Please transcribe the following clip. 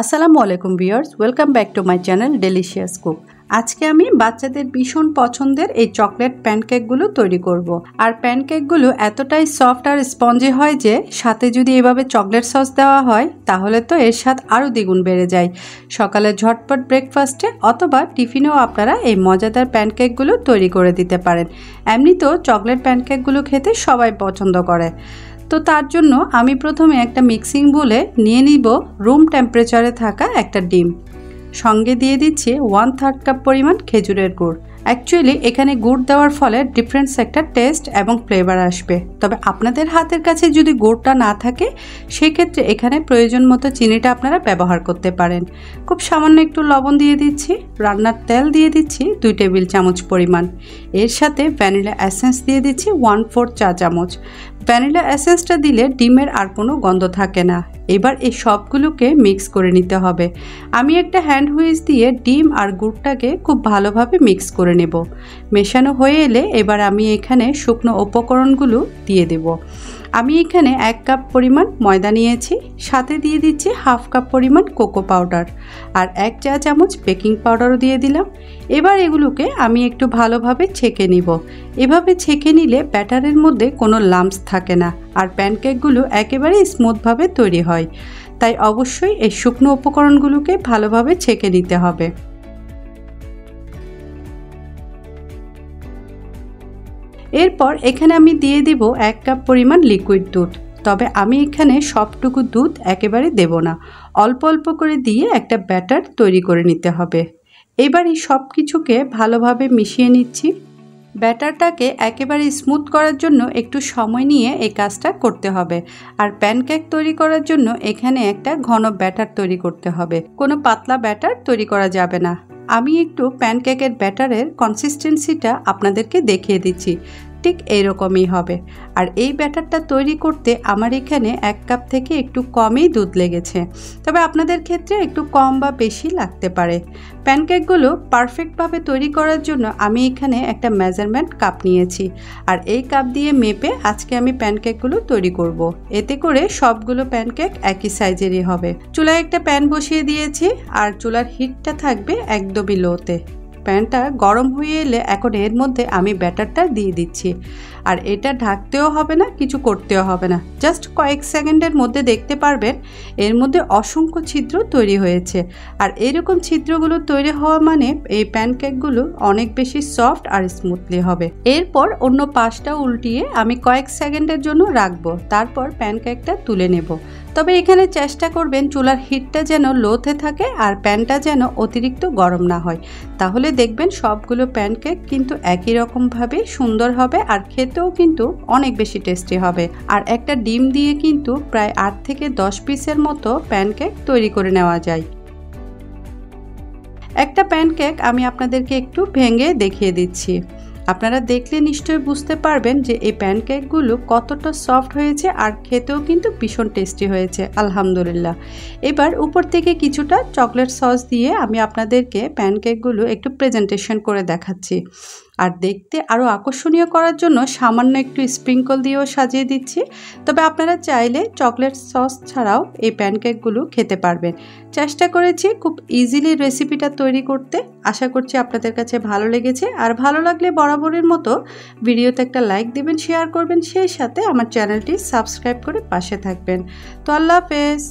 আসসালামু আলাইকুম viewers, welcome back to my channel delicious cook. আজকে আমি বাচ্চাদের ভীষণ পছন্দের এই চকলেট প্যানকেকগুলো তৈরি করব। আর প্যানকেকগুলো এতটাই সফট আর স্পঞ্জি হয় যে সাথে যদি এভাবে চকলেট সস দেওয়া হয় তাহলে তো এর স্বাদ আরও দ্বিগুণ বেড়ে যায়। সকালে ঝটপট ব্রেকফাস্টে অথবা টিফিনেও আপনারা এই মজাদার প্যানকেকগুলো তৈরি করে দিতে পারেন। এমনিতেও চকলেট প্যানকেকগুলো খেতে সবাই পছন্দ করে। তো তার জন্য আমি প্রথমে একটা মিক্সিং বোলে নিয়ে নিব রুম টেম্পারেচারে থাকা একটা ডিম, সঙ্গে দিয়ে দিচ্ছি 1/3 কাপ পরিমাণ খেজুরের গুড়। অ্যাকচুয়ালি এখানে গুড় দেওয়ার ফলে ডিফারেন্ট একটা টেস্ট এবং ফ্লেভার আসবে, তবে আপনাদের হাতের কাছে যদি গুড়টা না থাকে সেক্ষেত্রে এখানে প্রয়োজন মতো চিনিটা আপনারা ব্যবহার করতে পারেন। খুব সামান্য একটু লবণ দিয়ে দিচ্ছি, রান্নার তেল দিয়ে দিচ্ছি 2 টেবিল চামচ পরিমাণ। এর সাথে ভ্যানিলা এসেন্স দিয়ে দিচ্ছি 1/4 চা চামচ। ভ্যানিলা এসেন্সটা দিলে ডিমের আর কোনো গন্ধ থাকে না। এবার এই সবগুলোকে মিক্স করে নিতে হবে। আমি একটা হ্যান্ড হুইস দিয়ে ডিম আর গুড়টাকে খুব ভালোভাবে মিক্স করে নেব। মেশানো হয়ে এলে এবার আমি এখানে শুকনো উপকরণগুলো দিয়ে দেব। আমি এখানে 1 কাপ পরিমাণ ময়দা নিয়েছি, সাথে দিয়ে দিচ্ছি 1/2 কাপ পরিমাণ কোকো পাউডার আর 1 চা চামচ বেকিং পাউডারও দিয়ে দিলাম। এবার এগুলোকে আমি একটু ভালোভাবে ছেঁকে নিব। এভাবে ছেঁকে নিলে ব্যাটারের মধ্যে কোনো লাম্পস থাকে না আর প্যানকেকগুলো একেবারে স্মুথভাবে তৈরি হয়। তাই অবশ্যই এই শুকনো উপকরণগুলোকে ভালোভাবে ছেঁকে নিতে হবে। এরপর এখানে আমি দিয়ে দিব 1 কাপ পরিমাণ লিকুইড দুধ, তবে আমি এখানে সবটুকু দুধ একেবারে দেব না, অল্প অল্প করে দিয়ে একটা ব্যাটার তৈরি করে নিতে হবে। এবার এই সব কিছুকে ভালোভাবে মিশিয়ে নিচ্ছি। ব্যাটারটাকে একেবারে স্মুথ করার জন্য একটু সময় নিয়ে এই কাজটা করতে হবে। আর প্যানকেক তৈরি করার জন্য এখানে একটা ঘন ব্যাটার তৈরি করতে হবে, কোনো পাতলা ব্যাটার তৈরি করা যাবে না। আমি একটু প্যানকেকের ব্যাটারের কনসিস্টেন্সিটা আপনাদেরকে দেখিয়ে দিচ্ছি, ঠিক এইরকমই হবে। আর এই ব্যাটারটা তৈরি করতে আমার এখানে 1 কাপ থেকে একটু কমই দুধ লেগেছে, তবে আপনাদের ক্ষেত্রে একটু কম বা বেশি লাগতে পারে। প্যানকেকগুলো পারফেক্টভাবে তৈরি করার জন্য আমি এখানে একটা মেজারমেন্ট কাপ নিয়েছি, আর এই কাপ দিয়ে মেপে আজকে আমি প্যানকেকগুলো তৈরি করব। এতে করে সবগুলো প্যানকেক একই সাইজেরই হবে। চুলায় একটা প্যান বসিয়ে দিয়েছি আর চুলার হিটটা থাকবে একদমই লোতে। প্যানটা গরম হয়ে এলে এখন এর মধ্যে আমি ব্যাটারটা দিয়ে দিচ্ছি। আর এটা ঢাকতেও হবে না, কিছু করতেও হবে না, জাস্ট কয়েক সেকেন্ডের মধ্যে দেখতে পারবেন এর মধ্যে অসংখ্য ছিদ্র তৈরি হয়েছে। আর এরকম ছিদ্রগুলো তৈরি হওয়া মানে এই প্যানকেকগুলো অনেক বেশি সফট আর স্মুথলি হবে। এরপর অন্য পাশটা উল্টিয়ে আমি কয়েক সেকেন্ডের জন্য রাখবো, তারপর প্যানকেকটা তুলে নেব। তবে এখানে চেষ্টা করবেন চুলার হিটটা যেন লোতে থাকে আর প্যানটা যেন অতিরিক্ত গরম না হয়, তাহলে দেখবেন সবগুলো প্যানকেক কিন্তু একই রকমভাবে সুন্দর হবে আর খেতেও কিন্তু অনেক বেশি টেস্টি হবে। আর একটা ডিম দিয়ে কিন্তু প্রায় 8 থেকে 10 পিসের মতো প্যানকেক তৈরি করে নেওয়া যায়। একটা প্যানকেক আমি আপনাদেরকে একটু ভেঙে দেখিয়ে দিচ্ছি। আপনারা দেখলে নিশ্চয়ই বুঝতে পারবেন যে এই প্যানকেকগুলো কতটা সফট হয়েছে আর খেতেও কিন্তু ভীষণ টেস্টি হয়েছে, আলহামদুলিল্লাহ। এবার উপর থেকে কিছুটা চকলেট সস দিয়ে আমি আপনাদেরকে প্যানকেকগুলো একটু প্রেজেন্টেশন করে দেখাচ্ছি। আর দেখতে আরও আকর্ষণীয় করার জন্য সামান্য একটু স্প্রিঙ্কল দিয়েও সাজিয়ে দিচ্ছি। তবে আপনারা চাইলে চকলেট সস ছাড়াও এই প্যানকেকগুলো খেতে পারবেন। চেষ্টা করেছি খুব ইজিলি রেসিপিটা তৈরি করতে। আশা করছি আপনাদের কাছে ভালো লেগেছে। আর ভালো লাগলে বরাবরের মতো ভিডিওতে একটা লাইক দিবেন, শেয়ার করবেন, সেই সাথে আমার চ্যানেলটি সাবস্ক্রাইব করে পাশে থাকবেন। তো আল্লাহ হাফেজ।